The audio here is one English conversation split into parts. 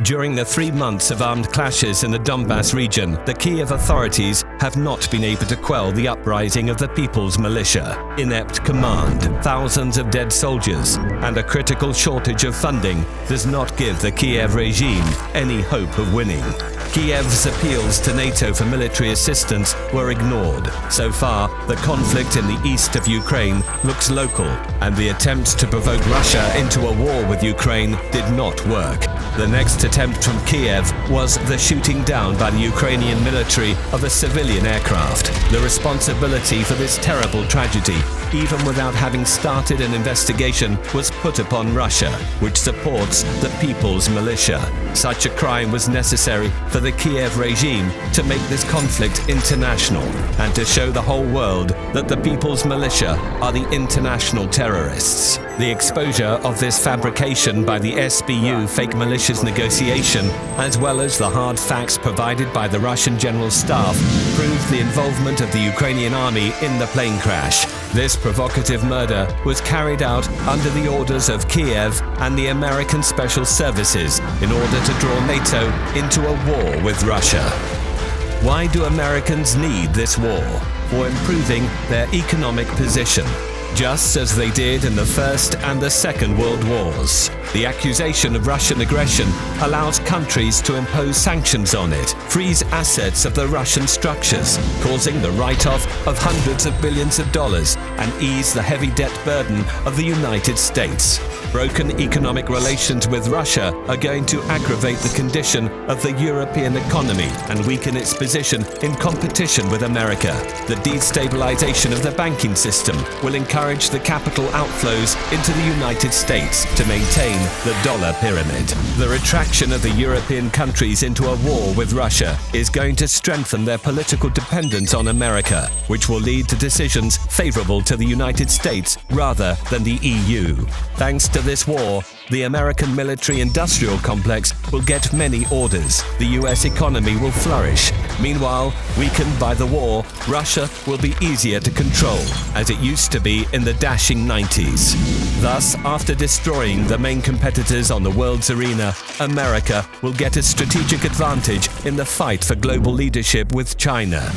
During the 3 months of armed clashes in the Donbas region, the Kiev authorities have not been able to quell the uprising of the People's Militia. Inept command, thousands of dead soldiers, and a critical shortage of funding does not give the Kiev regime any hope of winning. Kiev's appeals to NATO for military assistance were ignored. So far, the conflict in the east of Ukraine looks local, and the attempts to provoke Russia into a war with Ukraine did not work. The next attempt from Kiev was the shooting down by the Ukrainian military of a civilian aircraft. The responsibility for this terrible tragedy, even without having started an investigation, was put upon Russia, which supports the People's Militia. Such a crime was necessary for the Kiev regime to make this conflict international and to show the whole world that the People's Militia are the international terrorists. The exposure of this fabrication by the SBU fake militias negotiation, as well as the hard facts provided by the Russian General Staff, proved the involvement of the Ukrainian army in the plane crash. This provocative murder was carried out under the orders of Kiev and the American Special Services in order to draw NATO into a war with Russia. Why do Americans need this war? For improving their economic position, just as they did in the First and the Second World Wars. The accusation of Russian aggression allows countries to impose sanctions on it, freeze assets of the Russian structures, causing the write-off of hundreds of billions of dollars, and ease the heavy debt burden of the United States. Broken economic relations with Russia are going to aggravate the condition of the European economy and weaken its position in competition with America. The destabilization of the banking system will encourage the capital outflows into the United States to maintain the dollar pyramid. The retraction of the European countries into a war with Russia is going to strengthen their political dependence on America, which will lead to decisions favorable to the United States rather than the EU. Thanks to this war, the American military-industrial complex will get many orders. The US economy will flourish. Meanwhile, weakened by the war, Russia will be easier to control, as it used to be in the dashing 90s. Thus, after destroying the main competitors on the world's arena, America will get a strategic advantage in the fight for global leadership with China.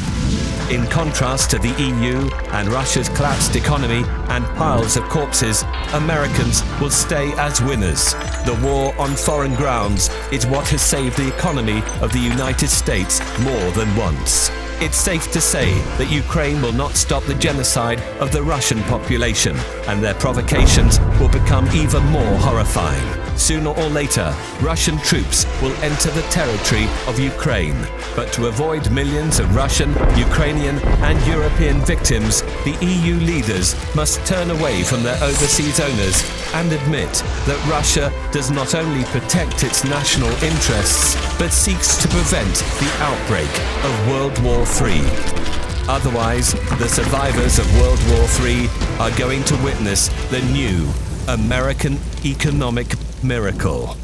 In contrast to the EU and Russia's collapsed economy and piles of corpses, Americans will stay as winners. The war on foreign grounds is what has saved the economy of the United States more than once. It's safe to say that Ukraine will not stop the genocide of the Russian population, and their provocations will become even more horrifying. Sooner or later, Russian troops will enter the territory of Ukraine. But to avoid millions of Russian, Ukrainian, and European victims, the EU leaders must turn away from their overseas owners and admit that Russia does not only protect its national interests, but seeks to prevent the outbreak of World War III. Otherwise, the survivors of World War III are going to witness the new American economic miracle.